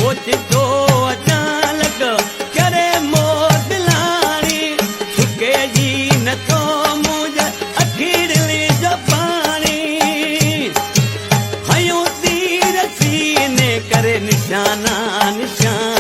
ओचितो अचानक करे मोदलाणी छुके जी नथो मुझ अखीरली जो पाणी हयूं तीर सीने करे निशाना निशान